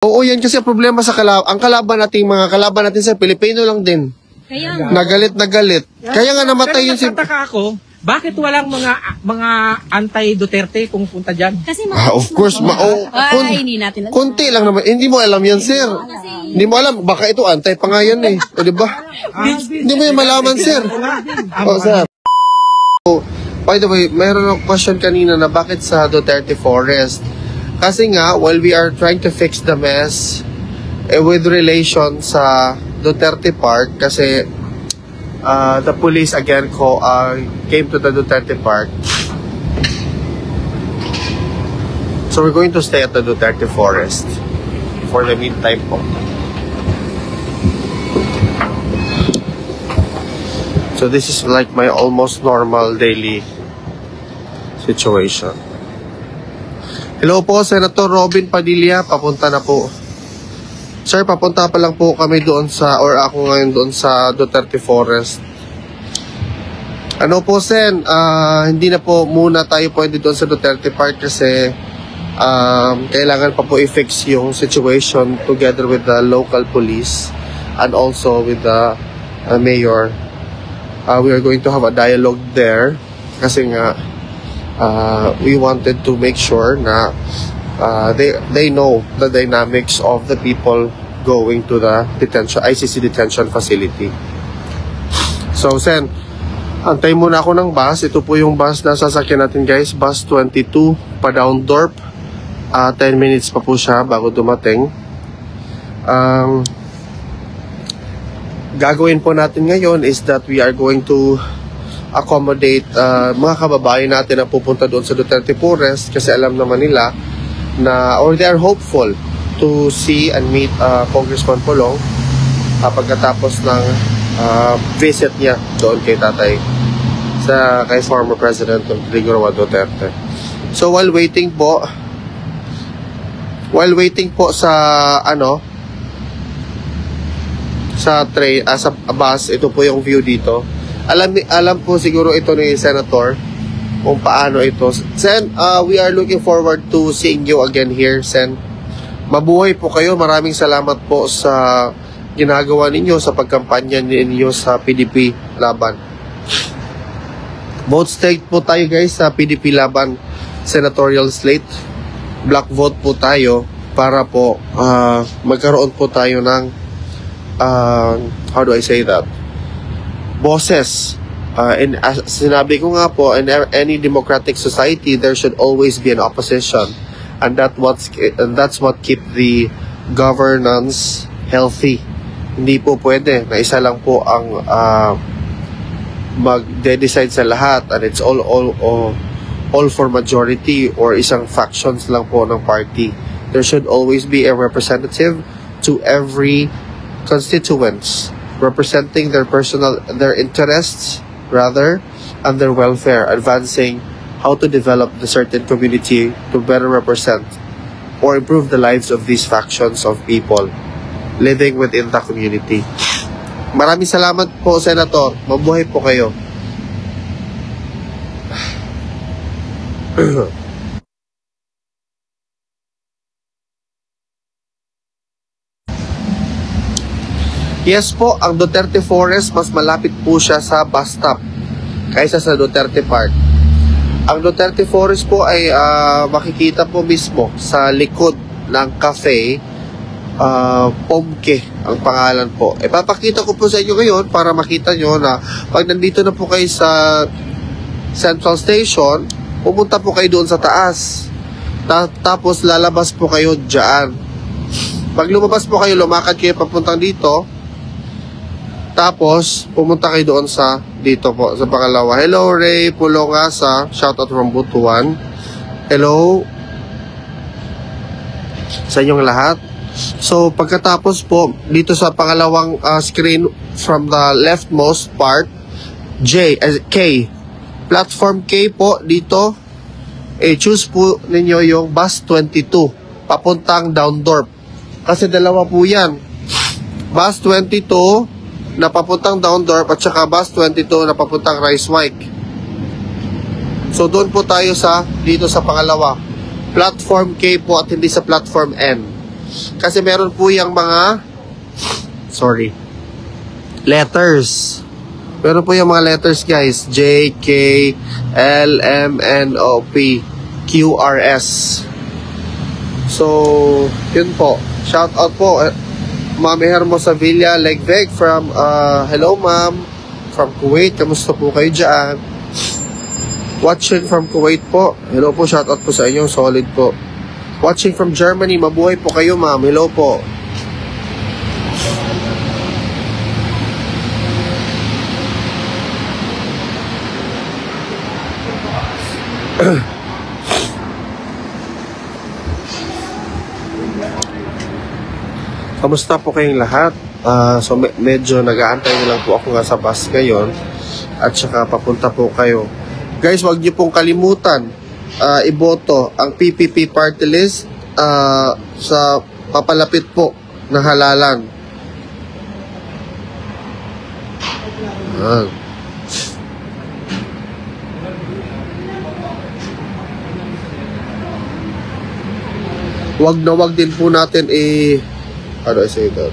Oo, yan kasi ang problema sa ang kalaban natin sa Pilipino lang din. Kaya Nagalit na galit. Kaya nga namatay yung Nagtataka ako, bakit walang mga anti-Duterte kung punta dyan? kasi of course, hindi natin alam. konti lang naman. Hindi mo alam yan, sir. Hindi mo alam. Baka ito, antay pa nga yan eh. O, diba? Hindi mo yan malaman, sir. O, sir. So, by the way, mayroon akong question kanina na bakit sa Duterte Forest? Kasi nga, while we are trying to fix the mess with relation sa Duterte Park, kasi the police again came to the Duterte Park. So we're going to stay at the Duterte Forest for the meantime po. So this is like my almost normal daily situation. Hello po, Senator Robin Padilla, papunta na po. Sir, papunta pa lang po kami doon or ako ngayon doon sa Duterte Forest. Ano po, Sen, hindi na po muna tayo pwede doon sa Duterte Park kasi kailangan pa po i-fix yung situation together with the local police and also with the mayor. We are going to have a dialogue there kasi nga we wanted to make sure na they know the dynamics of the people going to the ICC detention facility. So, Sen, antay muna ako ng bus. Ito po yung bus na sasakyan natin, guys. Bus 22 pa Daundorp. 10 minutes pa po siya bago dumating. Gagawin po natin ngayon is that we are going to accommodate mga kababayan natin na pupunta doon sa Duterte Forest kasi alam naman nila na, or they are hopeful to see and meet Congressman Pulong pagkatapos ng visit niya doon kay tatay kay former President Rodrigo Roa Duterte. So while waiting po sa sa train, sa bus, ito po yung view dito. Alam po siguro ito ni Senator kung paano ito. Sen, we are looking forward to seeing you again here, Sen. Mabuhay po kayo. Maraming salamat po sa ginagawa ninyo sa pagkampanya ninyo sa PDP Laban. Vote stake po tayo, guys, sa PDP Laban senatorial slate. Black vote po tayo para po magkaroon po tayo ng how do I say that? Bosses. Sinabi ko nga po, in any democratic society, there should always be an opposition. And that's what keep the governance healthy. Hindi po pwede na isa lang po ang mag-decide sa lahat and it's all for majority or isang factions lang po ng party. There should always be a representative to every constituents representing their interests rather and their welfare, advancing how to develop the certain community to better represent or improve the lives of these factions of people living within the community. Maraming salamat po, Senator. Mabuhay po kayo. Yes po, ang Duterte Forest, mas malapit po siya sa bus stop kaysa sa Duterte Park. Ang Duterte Forest po ay makikita po mismo sa likod ng cafe, Pomke ang pangalan po. Papakita ko po sa inyo ngayon para makita nyo na pag nandito na po kayo sa Central Station, pumunta po kayo doon sa taas. Tapos lalabas po kayo dyan. Pag lumabas po kayo, lumakad kayo papuntang dito. Tapos, pumunta kayo doon sa dito po, sa pangalawa. Hello, Ray Pulongasa. Shoutout from Butuan. Hello sa inyong lahat. So, pagkatapos po, dito sa pangalawang screen from the leftmost part, K. Platform K po, dito. Choose po ninyo yung bus 22, papuntang Daundorp. Kasi dalawa po yan. Bus 22, na papuntang Daundorp at saka bus 22 na papuntang Rijswijk. So doon po tayo dito sa pangalawa. Platform K po at hindi sa platform N. Kasi meron po yung mga, letters. Meron po yung mga letters, guys. J, K, L, M, N, O, P, Q, R, S. So, yun po. Shout out po, Ma'am Hermosa Villa Legveg from, hello ma'am, from Kuwait. Kamusta po kayo dyan? Watching from Kuwait po. Hello po, shout out po sa inyo. Solid po. Watching from Germany. Mabuhay po kayo, ma'am. Hello po. Kamusta po kayong lahat? So medyo nag-aantay na lang po ako nga sa bus ngayon. At saka papunta po kayo. Guys, wag niyo pong kalimutan iboto ang PPP party list sa papalapit po na halalan. Wag na wag din po natin how do I say that?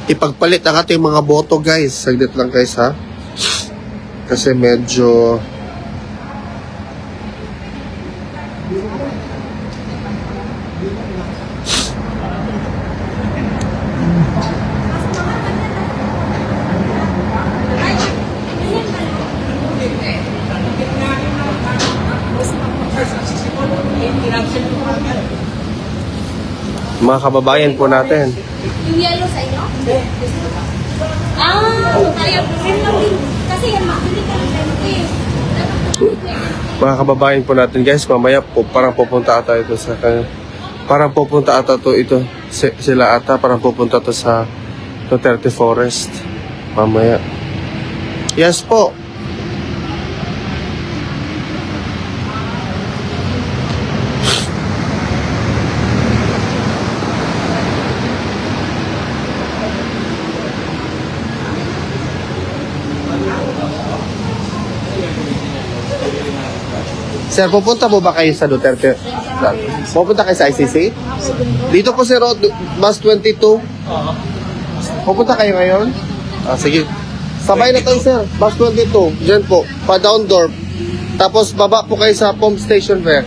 Ipagpalit ang ating mga boto, guys. Saglit lang, guys, ha? Kasi medyo mga kababayan po natin. Yung yellow sa inyo? Kaya kasi yan, makili ka lang Mga kababayan po natin, guys, mamaya po parang pupunta ata ito sa sila ata parang pupunta to sa Duterte Forest mamaya. Yes po. Sir, pupunta po ba kayo sa Duterte? Pupunta kayo sa ICC? Dito po, sir, bus 22. Pupunta kayo ngayon? Sige. Sabay na tayo, sir. Bus 22. Diyan po. Pa-down door. Tapos, baba po kayo sa pump station fair.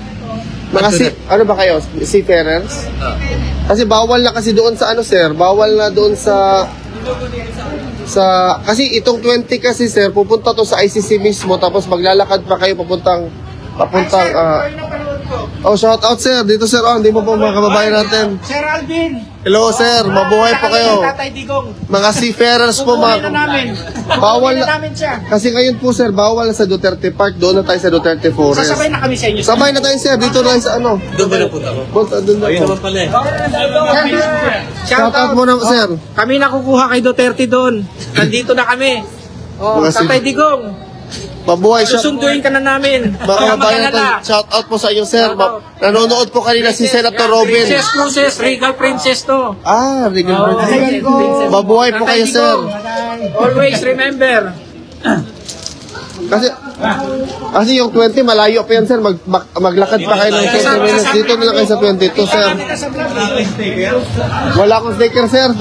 Ano ba kayo? Seafarers? Kasi bawal na kasi doon sa sir. Bawal na doon sa kasi itong 20 kasi, sir, pupunta to sa ICC mismo. Tapos, maglalakad pa kayo papuntang shout out, sir. Dito, sir, hindi mo po mga kababayan natin. Sir Alvin. Hello, sir. Mabuhay po kayo. Mga seafarers po, bawal na. Kasi ngayon po, sir, bawal na sa Duterte Park. Doon na tayo sa Duterte Forest. Sasabay na kami sa inyo. Sabay na tayo, sir. Dito na sa Doon ba na punta ko? Doon na po. Shout out mo na, sir. Kami nakukuha kay Duterte doon. Nandito na kami. Tatay Digong. Mabuhay siya. Susunduin ka na namin. Mga kababayan natin, shout out po sa inyo, sir. Nanonood po kanina si Senator Robin. Princess, Regal Princess to. Regal Princess. Mabuhay po kayo, sir. Always remember. Kasi yung 20, malayo pa yan, sir. Maglakad pa kayo ng 20 minutes. Dito na lang kayo sa 22, sir. Wala akong sticker, sir.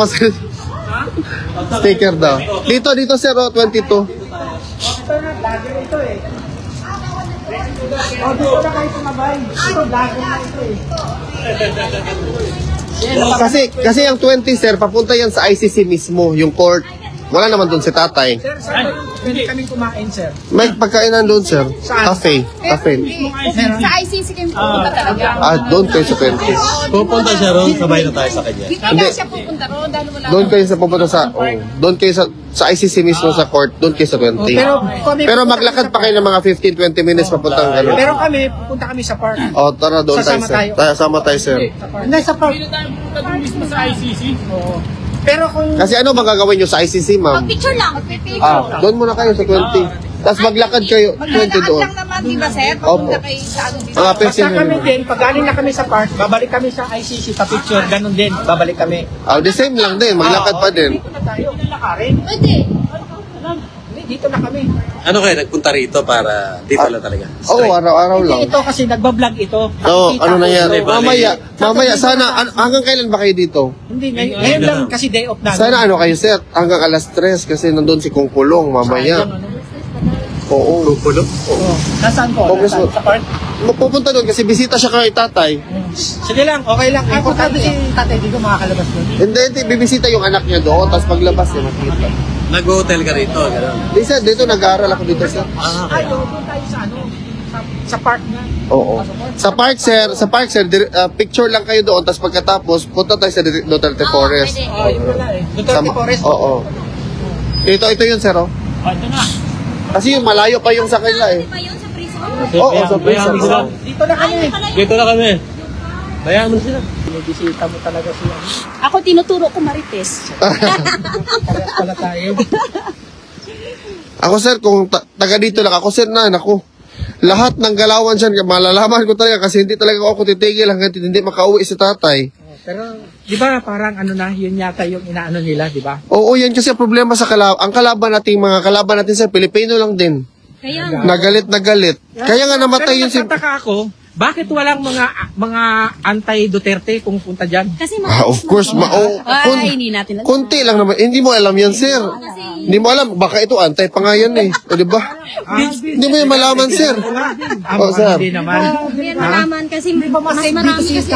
Sticker daw. Dito, sir, 22. Ito na, vlogger ito eh. Dito na kayo sumabay. Ito, vlogger na ito eh. Kasi yung 20, sir, papunta yan sa ICC mismo, yung court. Wala naman doon si tatay. Sir, saan pwede kaming kumain, sir? May pagkainan doon, sir. Cafe. Sa ICC kayo pupunta talaga. Doon kayo sa 20. Pupunta siya ron, sabay na tayo sa kanya. Hindi siya pupunta ron dahil wala. Doon kayo sa pupunta doon kayo sa ICC mismo sa court, doon kayo sa 20. Pero maglakad pa kayo ng mga 15-20 minutes papuntang gano'n. Pero kami, pupunta kami sa park. Tara doon tayo, sir. Sama tayo, sir. Hindi, sa park. Hindi tayo pupunta doon mismo sa ICC. Oo. Pero kung... Kasi ano magagawin nyo sa ICC, ma'am? Mag-picture lang. Doon muna kayo sa 20. Tapos maglakad kayo, 20 doon. lang naman, di ba, sir? Pupunta kayo sa ano dito. Mga basta kami din, pag galing na kami sa park, babalik kami sa ICC, pa-picture, ganun din, babalik kami. The same lang din, maglakad pa din. Dito na tayo, lalakarin. Pwede. Dito na kami. Ano kayo, nagpunta rito para dito lang talaga? Oo, araw-araw lang. Ito kasi nagbablog ito. Oo, Nakikita ano ko. nangyari? Bali. Mamaya, sana, hanggang kailan ba kayo dito? Hindi, ngayon lang kasi day off namin. Sana ano kayo, sir? Hanggang alas 3 kasi nandun si Kung Kulong mamaya. Oo. Kung Kulong? Oo. Nasaan ko? Congressman. Nasaan? Sa park? Pupunta doon kasi bisita siya kay tatay. Sige lang, okay lang. Importante si tatay, di ko makakalabas doon. Hindi, bibisita yung anak niya doon, tapos paglabas niya makita. Nag-hotel ka rito, gano'n. Di sir, dito nag-aaral ako dito, sir. Ay, doon tayo sa ano? Sa park na. Oo. Sa park, sir, picture lang kayo doon, tapos pagkatapos, punta tayo sa Duterte Forest. Oh, yun wala eh. Duterte Forest. Oo. Ito yun, sir, oh. Oh, ito na. Kasi yung malayo pa yung sa kanila, eh. Ba yun sa prison? Oo, sa prison. Dito na kami. Dito na kami. Bayaan mo sila. Binibisita mo talaga siya. Ako tinuturo ko Marites. Parehas pala tayo. Ako, sir, kung taga dito lang ako, sir, naku. Lahat ng galawan dyan, malalaman ko talaga kasi hindi talaga ako titigil hanggang hindi makauwi si tatay. Pero, di ba parang ano na, yun yata yung inaano nila, di ba? Oo, yan kasi ang problema sa ang kalaban natin, mga kalaban natin sa Pilipino lang din. Kaya Nagalit na galit. Kaya nga namatay Pero yun si... nagtataka ako, bakit walang mga anti-Duterte kung punta dyan? kasi Of course, Ay, hindi natin alam. konti lang naman. Hindi mo alam yan, sir. Hindi mo alam. Baka ito, antay pa nga yan eh. O, diba? Hindi mo yan malaman, sir. Oh, sir. Hindi naman. Yan malaman kasi mas marami kasi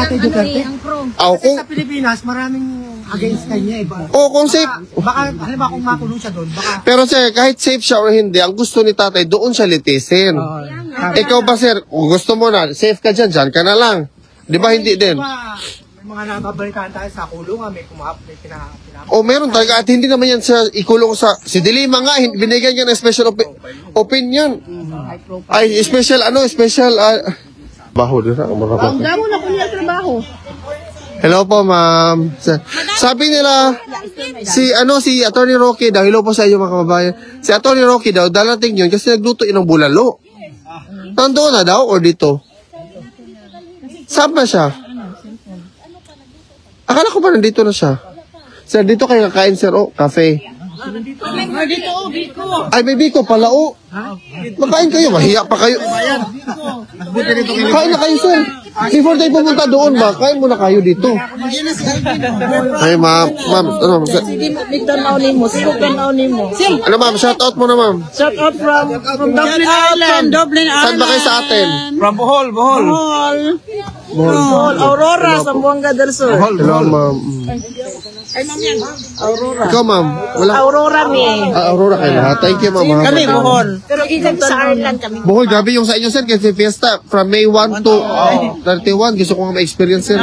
ang pro. Kung, Sa Pilipinas, maraming against kanya. Iba. kung safe. Baka, halimbawa kung makulong siya doon, baka Pero sir, kahit safe siya or hindi, ang gusto ni tatay, doon siya litisin. Ikaw ba, sir, kung gusto mo na, safe ka dyan, dyan ka na lang. Di ba hindi din? may mga nababalitaan tayo sa kulungan, may pinap. O meron talaga, at hindi naman yan sa ikulong sa... Si Dilima nga, binigyan niya ng special opinion. Ay, special, baho din ako. Ang damo na kunya trabaho. Hello po, ma'am. Sabi nila, si Attorney Rocky daw, hello po sa iyo mga kababayan. Si Attorney Rocky daw, dalating yun kasi nagluto yun ng bulalo. Nandoon na daw or dito? Saan ba siya? Akala ko ba nandito na siya? Sir, dito kayo kakain, sir. Oh, cafe. Ay, may biko pala, oh. Makain kayo, mahiya pa kayo. Kain na kayo, sir. Before tayo pumunta doon ba, kain muna kayo dito. Ay, ma'am, ano, ano, ma'am, shout out muna, ma'am. Shout out from Dublin Island. Saan ba kayo sa atin? From Bohol. Bohol, Aurora, Zamboanga del Sur. Hello, ma'am. Ikaw, ma'am. Wala. Aurora mi. Aurora kayo lahat. Thank you, ma'am. Kami, Bohol. Pero sa Ireland kami. Bohol, grabe yung sa inyo, sir, kasi fiesta from May 1 to 31. Gusto ko nga ma-experience, sir.